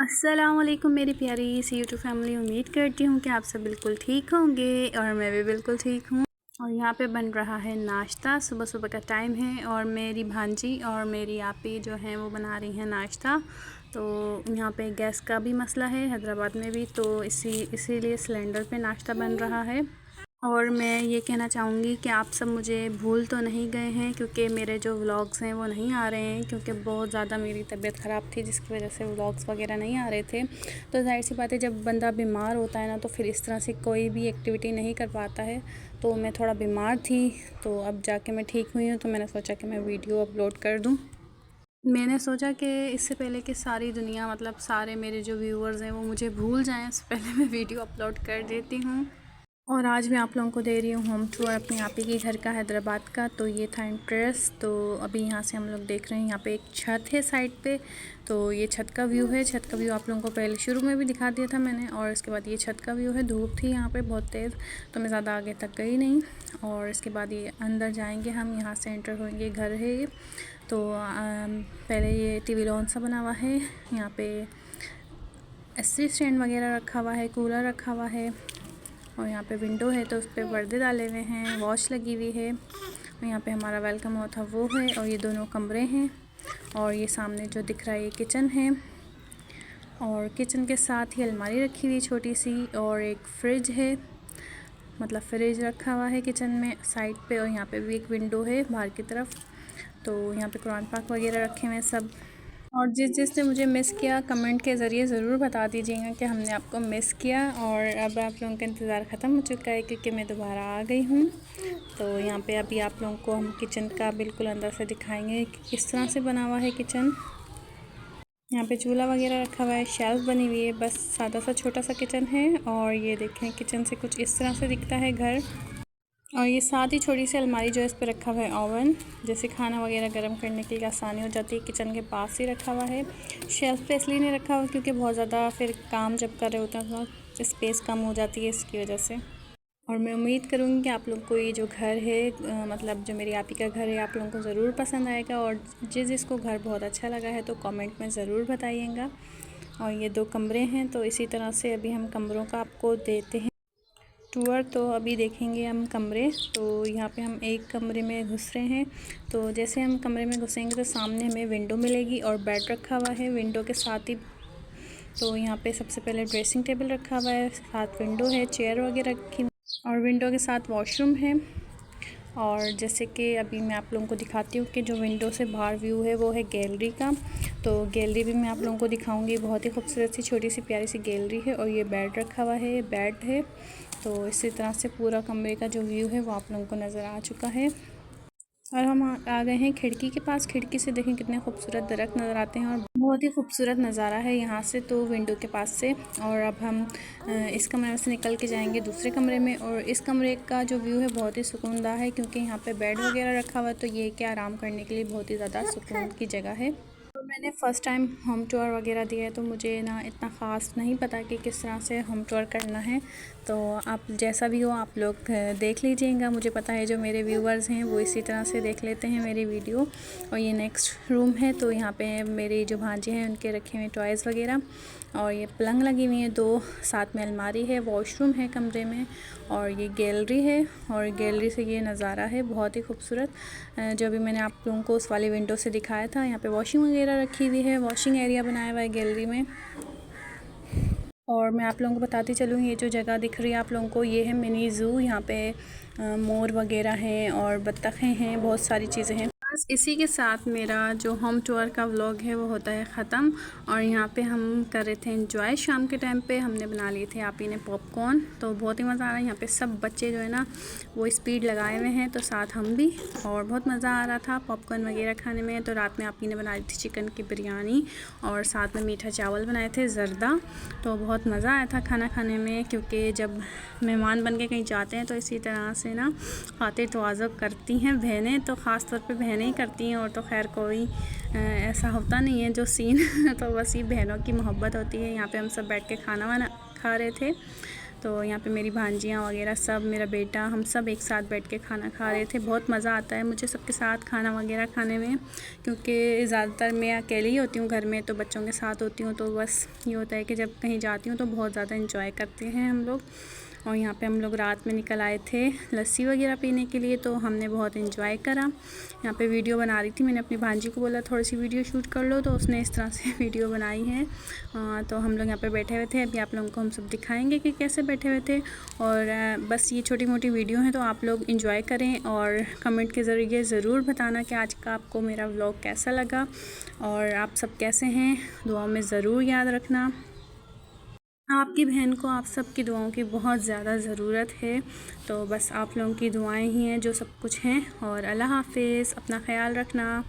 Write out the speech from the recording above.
अस्सलामुअलैकुम मेरी प्यारी सी यूट्यूब फैमिली। उम्मीद करती हूँ कि आप सब बिल्कुल ठीक होंगे और मैं भी बिल्कुल ठीक हूँ। और यहाँ पे बन रहा है नाश्ता। सुबह सुबह का टाइम है और मेरी भांजी और मेरी आपी जो हैं वो बना रही हैं नाश्ता। तो यहाँ पे गैस का भी मसला है हैदराबाद में भी, तो इसीलिए सिलेंडर पे नाश्ता बन रहा है। और मैं ये कहना चाहूँगी कि आप सब मुझे भूल तो नहीं गए हैं, क्योंकि मेरे जो व्लॉग्स हैं वो नहीं आ रहे हैं, क्योंकि बहुत ज़्यादा मेरी तबीयत ख़राब थी जिसकी वजह से व्लॉग्स वगैरह नहीं आ रहे थे। तो जाहिर सी बात है, जब बंदा बीमार होता है ना तो फिर इस तरह से कोई भी एक्टिविटी नहीं कर पाता है। तो मैं थोड़ा बीमार थी, तो अब जाके मैं ठीक हुई हूँ, तो मैंने सोचा कि मैं वीडियो अपलोड कर दूँ। मैंने सोचा कि इससे पहले कि सारी दुनिया मतलब सारे मेरे जो व्यूअर्स हैं वो मुझे भूल जाएं, उससे पहले मैं वीडियो अपलोड कर देती हूँ। और आज मैं आप लोगों को दे रही हूँ होम टूर अपनी आपी के घर का हैदराबाद का। तो ये था इंट्रेस। तो अभी यहाँ से हम लोग देख रहे हैं, यहाँ पे एक छत है साइड पे, तो ये छत का व्यू है। छत का व्यू आप लोगों को पहले शुरू में भी दिखा दिया था मैंने। और इसके बाद ये छत का व्यू है। धूप थी यहाँ पे बहुत तेज़, तो मैं ज़्यादा आगे तक गई नहीं। और इसके बाद ये अंदर जाएंगे हम, यहाँ से एंटर होंगे। घर है ये। तो पहले ये टीवी लॉन सा बना हुआ है। यहाँ पे एसी स्टैंड वगैरह रखा हुआ है, कूलर रखा हुआ है। और यहाँ पे विंडो है तो उस पर पर्दे डाले हुए हैं, वॉच लगी हुई है। और यहाँ पे हमारा वेलकम हुआ था वो है। और ये दोनों कमरे हैं। और ये सामने जो दिख रहा है ये किचन है। और किचन के साथ ही अलमारी रखी हुई छोटी सी, और एक फ्रिज है, मतलब फ्रिज रखा हुआ है किचन में साइड पे। और यहाँ पे भी एक विंडो है बाहर की तरफ। तो यहाँ पे कुरान पाक वगैरह रखे हुए हैं सब। और जिसने मुझे मिस किया कमेंट के ज़रिए ज़रूर बता दीजिएगा कि हमने आपको मिस किया। और अब आप लोगों का इंतज़ार ख़त्म हो चुका है, क्योंकि मैं दोबारा आ गई हूँ। तो यहाँ पे अभी आप लोगों को हम किचन का बिल्कुल अंदर से दिखाएंगे कि किस तरह से बना हुआ है किचन। यहाँ पे चूल्हा वगैरह रखा हुआ है, शेल्फ बनी हुई है, बस सादा सा छोटा सा किचन है। और ये देखें किचन से कुछ इस तरह से दिखता है घर। और ये साथ ही छोटी सी अलमारी जो है इस पर रखा हुआ है ओवन, जैसे खाना वगैरह गर्म करने के लिए आसानी हो जाती है। किचन के पास ही रखा हुआ है। शेल्फ पे इसलिए नहीं रखा हुआ क्योंकि बहुत ज़्यादा फिर काम जब कर रहे होते हैं तो स्पेस कम हो जाती है, इसकी वजह से। और मैं उम्मीद करूँगी कि आप लोग को ये जो घर है मतलब जो मेरी आपी का घर है, आप लोगों को ज़रूर पसंद आएगा। और जिसको घर बहुत अच्छा लगा है तो कमेंट में ज़रूर बताइएगा। और ये 2 कमरे हैं, तो इसी तरह से अभी हम कमरों का आपको देते हैं टूर। तो अभी देखेंगे हम कमरे। तो यहाँ पे हम एक कमरे में घुस रहे हैं। तो जैसे हम कमरे में घुसेंगे तो सामने हमें विंडो मिलेगी और बेड रखा हुआ है विंडो के साथ ही। तो यहाँ पे सबसे पहले ड्रेसिंग टेबल रखा हुआ है, साथ विंडो है, चेयर वगैरह रखी और विंडो के साथ वॉशरूम है। और जैसे कि अभी मैं आप लोगों को दिखाती हूँ कि जो विंडो से बाहर व्यू है वो है गैलरी का। तो गैलरी भी मैं आप लोगों को दिखाऊंगी। बहुत ही खूबसूरत सी छोटी सी प्यारी सी गैलरी है। और ये बेड रखा हुआ है, ये बेड है। तो इसी तरह से पूरा कमरे का जो व्यू है वो आप लोगों को नज़र आ चुका है। और हम आ गए हैं खिड़की के पास। खिड़की से देखें कितने खूबसूरत दरख्त नज़र आते हैं और बहुत ही खूबसूरत नज़ारा है यहाँ से, तो विंडो के पास से। और अब हम इस कमरे से निकल के जाएंगे दूसरे कमरे में। और इस कमरे का जो व्यू है बहुत ही सुकूनदा है, क्योंकि यहाँ पे बेड वगैरह रखा हुआ है, तो ये कि आराम करने के लिए बहुत ही ज़्यादा सुकून की जगह है। तो मैंने फ़र्स्ट टाइम होम टूर वगैरह दिया है, तो मुझे ना इतना ख़ास नहीं पता कि किस तरह से होम टूर करना है। तो आप जैसा भी हो आप लोग देख लीजिएगा। मुझे पता है जो मेरे व्यूवर्स हैं वो इसी तरह से देख लेते हैं मेरी वीडियो। और ये नेक्स्ट रूम है। तो यहाँ पे मेरी जो भांजी हैं उनके रखे हुए टॉयज़ वगैरह। और ये पलंग लगी हुई है 2, साथ में अलमारी है, वॉशरूम है कमरे में। और ये गैलरी है। और गैलरी से ये नज़ारा है बहुत ही खूबसूरत, जो भी मैंने आप लोगों को उस वाली विंडो से दिखाया था। यहाँ पे वॉशिंग वगैरह रखी हुई है, वॉशिंग एरिया बनाया हुआ है गैलरी में। और मैं आप लोगों को बताती चलूँ, ये जो जगह दिख रही है आप लोगों को, ये है मिनी ज़ू। यहाँ पे मोर वगैरह हैं और बत्तखें हैं, बहुत सारी चीज़ें हैं। बस इसी के साथ मेरा जो होम टूर का व्लॉग है वो होता है ख़त्म। और यहाँ पे हम कर रहे थे एंजॉय। शाम के टाइम पे हमने बना लिए थे आपी ने पॉपकॉर्न, तो बहुत ही मज़ा आ रहा है। यहाँ पे सब बच्चे जो है ना वो स्पीड लगाए हुए हैं, तो साथ हम भी। और बहुत मज़ा आ रहा था पॉपकॉर्न वगैरह खाने में। तो रात में आपी ने बनाई थी चिकन की बिरयानी और साथ में मीठा चावल बनाए थे ज़र्दा। तो बहुत मज़ा आया था खाना खाने में, क्योंकि जब मेहमान बन के कहीं जाते हैं तो इसी तरह से ना खातिर तवाज़ुन करती हैं बहनें, तो ख़ास तौर पे बहनें ही करती हैं। और तो खैर कोई ऐसा होता नहीं है जो सीन तो बस ये बहनों की मोहब्बत होती है। यहाँ पे हम सब बैठ के खाना वाना खा रहे थे। तो यहाँ पे मेरी भांजियाँ वगैरह सब, मेरा बेटा, हम सब एक साथ बैठ के खाना खा रहे थे। बहुत मज़ा आता है मुझे सबके साथ खाना वगैरह खाने में, क्योंकि ज़्यादातर मैं अकेली ही होती हूँ घर में, तो बच्चों के साथ होती हूँ, तो बस ये होता है कि जब कहीं जाती हूँ तो बहुत ज़्यादा इंजॉय करते हैं हम लोग। और यहाँ पे हम लोग रात में निकल आए थे लस्सी वगैरह पीने के लिए, तो हमने बहुत इंजॉय करा। यहाँ पे वीडियो बना रही थी, मैंने अपनी भांजी को बोला थोड़ी सी वीडियो शूट कर लो, तो उसने इस तरह से वीडियो बनाई है। तो हम लोग यहाँ पे बैठे हुए थे, अभी आप लोगों को हम सब दिखाएंगे कि कैसे बैठे हुए थे। और बस ये छोटी मोटी वीडियो है, तो आप लोग इंजॉय करें और कमेंट के ज़रिए ज़रूर बताना कि आज का आपको मेरा व्लॉग कैसा लगा और आप सब कैसे हैं। दुआओं में ज़रूर याद रखना। आपकी बहन को आप सब की दुआओं की बहुत ज़्यादा ज़रूरत है, तो बस आप लोगों की दुआएं ही हैं जो सब कुछ हैं। और अल्लाह हाफ़िज़, अपना ख्याल रखना।